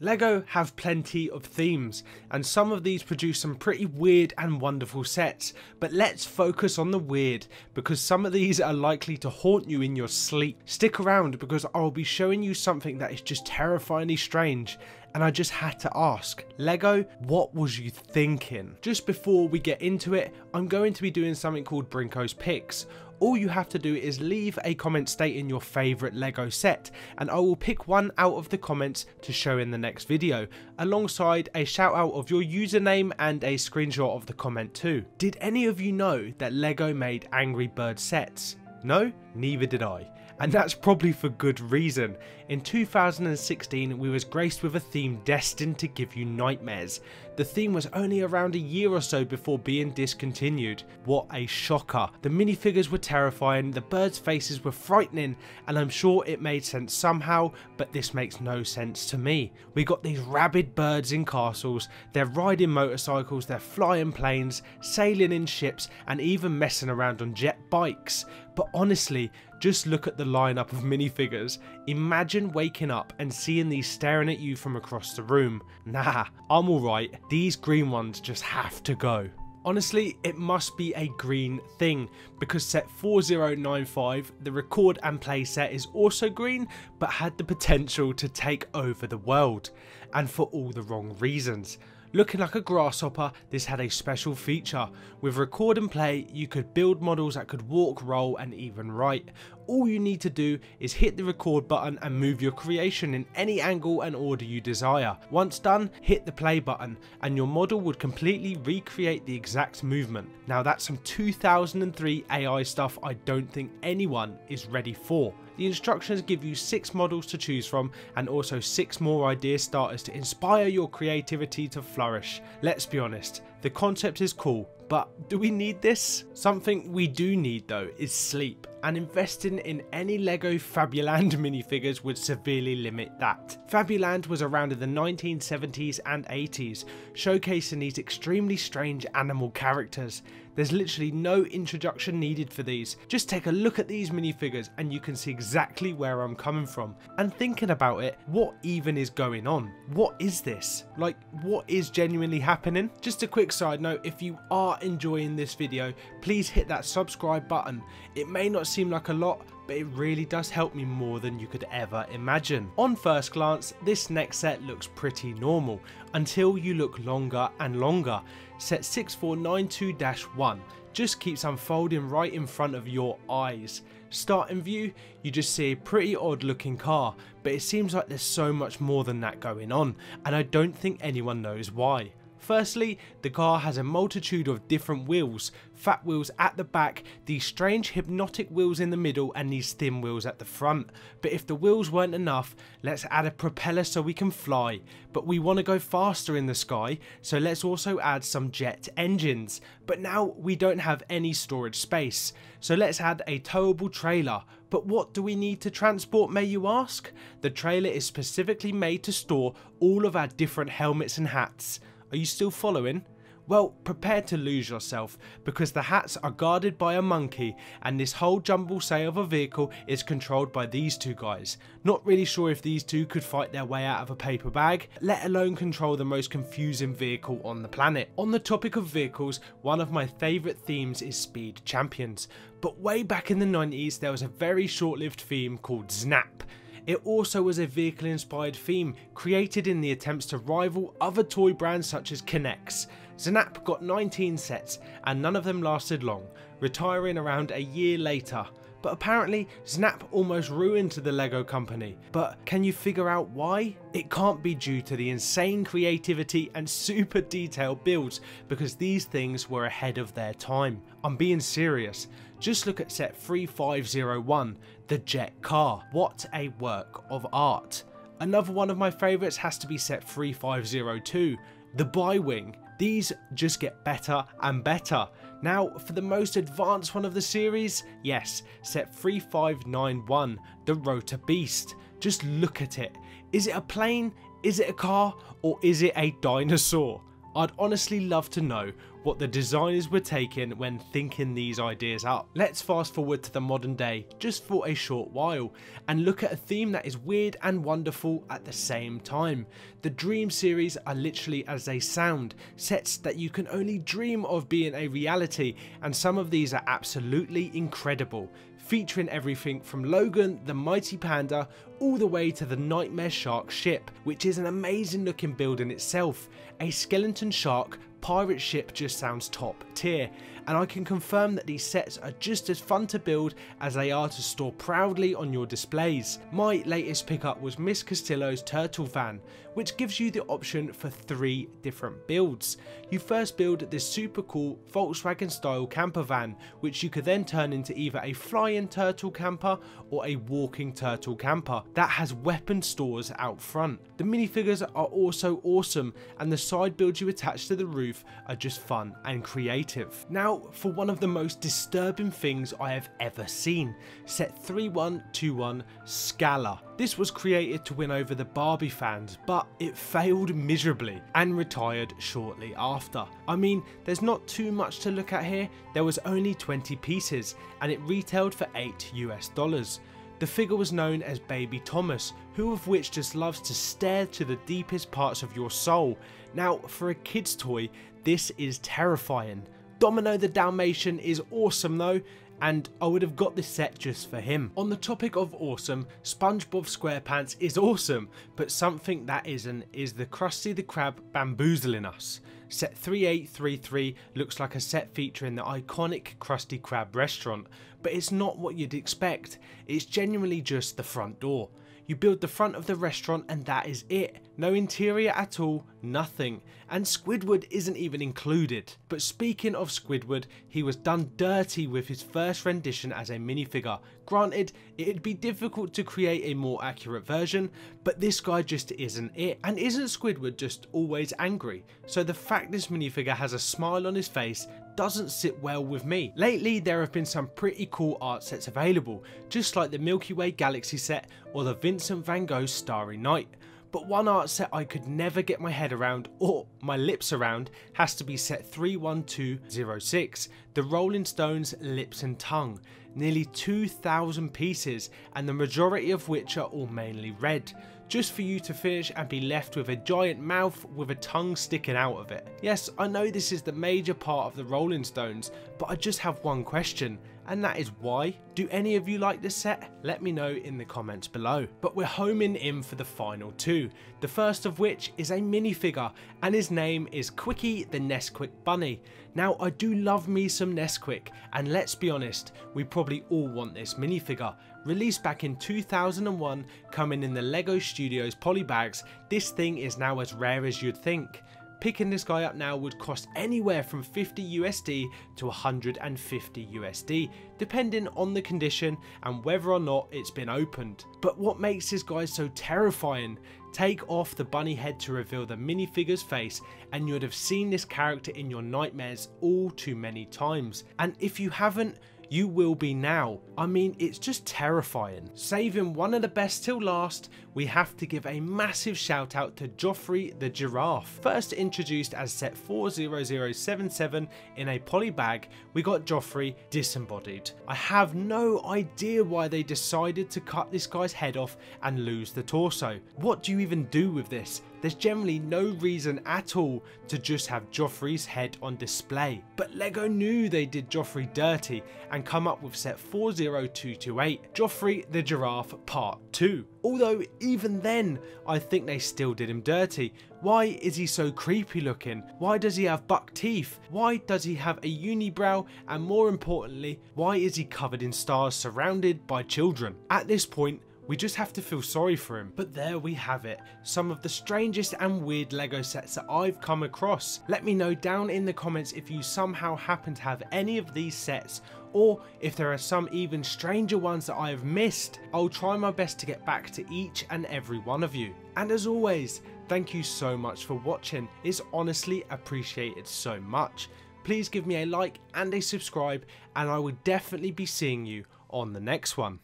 LEGO have plenty of themes, and some of these produce some pretty weird and wonderful sets, but let's focus on the weird, because some of these are likely to haunt you in your sleep. Stick around because I'll be showing you something that is just terrifyingly strange, and I just had to ask, LEGO, what was you thinking? Just before we get into it, I'm going to be doing something called Brinko's Picks. All you have to do is leave a comment stating your favourite LEGO set, and I will pick one out of the comments to show in the next video, alongside a shout out of your username and a screenshot of the comment too. Did any of you know that LEGO made Angry Bird sets? No? Neither did I. And that's probably for good reason. In 2016 we was graced with a theme destined to give you nightmares. The theme was only around a year or so before being discontinued. What a shocker. The minifigures were terrifying, the birds' faces were frightening, and I'm sure it made sense somehow, but this makes no sense to me. We got these rabid birds in castles, they're riding motorcycles, they're flying planes, sailing in ships, and even messing around on jet bikes. But honestly, just look at the lineup of minifigures. Imagine waking up and seeing these staring at you from across the room. Nah, I'm alright, these green ones just have to go. Honestly, it must be a green thing, because set 4095, the record and play set, is also green, but had the potential to take over the world, and for all the wrong reasons. Looking like a grasshopper, this had a special feature. With record and play, you could build models that could walk, roll and even write. All you need to do is hit the record button and move your creation in any angle and order you desire. Once done, hit the play button and your model would completely recreate the exact movement. Now that's some 2003 AI stuff I don't think anyone is ready for. The instructions give you 6 models to choose from, and also 6 more idea starters to inspire your creativity to flourish. Let's be honest, the concept is cool, but do we need this? Something we do need though is sleep, and investing in any LEGO Fabuland minifigures would severely limit that. Fabuland was around in the 1970s and 80s, showcasing these extremely strange animal characters. There's literally no introduction needed for these. Just take a look at these minifigures and you can see exactly where I'm coming from. And thinking about it, what even is going on? What is this? Like, what is genuinely happening? Just a quick side note, if you are enjoying this video, please hit that subscribe button. It may not seem like a lot, but it really does help me more than you could ever imagine. On first glance, this next set looks pretty normal, until you look longer and longer. Set 6492-1 just keeps unfolding right in front of your eyes. Starting view, you just see a pretty odd looking car, but it seems like there's so much more than that going on, and I don't think anyone knows why. Firstly, the car has a multitude of different wheels, fat wheels at the back, these strange hypnotic wheels in the middle and these thin wheels at the front. But if the wheels weren't enough, let's add a propeller so we can fly. But we want to go faster in the sky, so let's also add some jet engines. But now we don't have any storage space, so let's add a towable trailer. But what do we need to transport, may you ask? The trailer is specifically made to store all of our different helmets and hats. Are you still following? Well, prepare to lose yourself, because the hats are guarded by a monkey, and this whole jumble say of a vehicle is controlled by these two guys. Not really sure if these two could fight their way out of a paper bag, let alone control the most confusing vehicle on the planet. On the topic of vehicles, one of my favourite themes is Speed Champions, but way back in the 90s there was a very short-lived theme called Snap. It also was a vehicle inspired theme created in the attempts to rival other toy brands such as K'NEX. Snap got 19 sets and none of them lasted long, retiring around a year later. But apparently Snap almost ruined the LEGO company. But can you figure out why? It can't be due to the insane creativity and super detailed builds, because these things were ahead of their time. I'm being serious. Just look at set 3501, the jet car. What a work of art. Another one of my favourites has to be set 3502, the bi-wing. These just get better and better. Now for the most advanced one of the series, yes, set 3591, the rotor beast. Just look at it. Is it a plane? Is it a car? Or is it a dinosaur? I'd honestly love to know what the designers were taking when thinking these ideas up. Let's fast forward to the modern day just for a short while and look at a theme that is weird and wonderful at the same time. The Dream series are literally as they sound, sets that you can only dream of being a reality, and some of these are absolutely incredible, featuring everything from Logan the mighty panda all the way to the nightmare shark ship, which is an amazing looking build in itself. A skeleton shark pirate ship just sounds top tier, and I can confirm that these sets are just as fun to build as they are to store proudly on your displays. My latest pickup was Miss Castillo's turtle van, which gives you the option for 3 different builds. You first build this super cool Volkswagen style camper van, which you could then turn into either a flying turtle camper or a walking turtle camper that has weapon stores out front. The minifigures are also awesome, and the side builds you attach to the roof are just fun and creative. Now for one of the most disturbing things I have ever seen, set 3121 Scala. This was created to win over the Barbie fans, but it failed miserably and retired shortly after. I mean, there's not too much to look at here. There was only 20 pieces and it retailed for $8 US. The figure was known as Baby Thomas, who of which just loves to stare to the deepest parts of your soul. Now for a kid's toy, this is terrifying. Domino the Dalmatian is awesome though, and I would have got this set just for him. On the topic of awesome, SpongeBob SquarePants is awesome, but something that isn't is the Krusty the Krab bamboozling us. Set 3833 looks like a set featuring the iconic Krusty Krab restaurant, but it's not what you'd expect. It's genuinely just the front door. You build the front of the restaurant and that is it. No interior at all, nothing. And Squidward isn't even included. But speaking of Squidward, he was done dirty with his first rendition as a minifigure. Granted, it'd be difficult to create a more accurate version, but this guy just isn't it. And isn't Squidward just always angry? So the fact this minifigure has a smile on his face doesn't sit well with me. Lately there have been some pretty cool art sets available, just like the Milky Way Galaxy set or the Vincent van Gogh Starry Night. But one art set I could never get my head around or my lips around has to be set 31206, the Rolling Stones Lips and Tongue. Nearly 2,000 pieces, and the majority of which are all mainly red, just for you to finish and be left with a giant mouth with a tongue sticking out of it. Yes, I know this is the major part of the Rolling Stones, but I just have one question, and that is why? Do any of you like this set? Let me know in the comments below. But we're homing in for the final 2, the first of which is a minifigure, and his name is Quickie the Nesquik Bunny. Now I do love me some Nesquik, and let's be honest, we probably all want this minifigure. Released back in 2001, coming in the LEGO Studios polybags, this thing is now as rare as you'd think. Picking this guy up now would cost anywhere from 50 USD to 150 USD, depending on the condition and whether or not it's been opened. But what makes this guy so terrifying? Take off the bunny head to reveal the minifigure's face and you'd have seen this character in your nightmares all too many times. And if you haven't, you will be now. I mean, it's just terrifying. Saving one of the best till last, we have to give a massive shout out to Joffrey the Giraffe. First introduced as set 40077 in a poly bag, we got Joffrey disembodied. I have no idea why they decided to cut this guy's head off and lose the torso. What do you even do with this? There's generally no reason at all to just have Joffrey's head on display. But LEGO knew they did Joffrey dirty and come up with set 40228, Joffrey the Giraffe Part 2. Although even then, I think they still did him dirty. Why is he so creepy looking? Why does he have buck teeth? Why does he have a unibrow? And more importantly, why is he covered in stars surrounded by children? At this point, we just have to feel sorry for him. But there we have it, some of the strangest and weird LEGO sets that I've come across. Let me know down in the comments if you somehow happen to have any of these sets, or if there are some even stranger ones that I have missed. I'll try my best to get back to each and every one of you. And as always, thank you so much for watching. It's honestly appreciated so much. Please give me a like and a subscribe, and I will definitely be seeing you on the next one.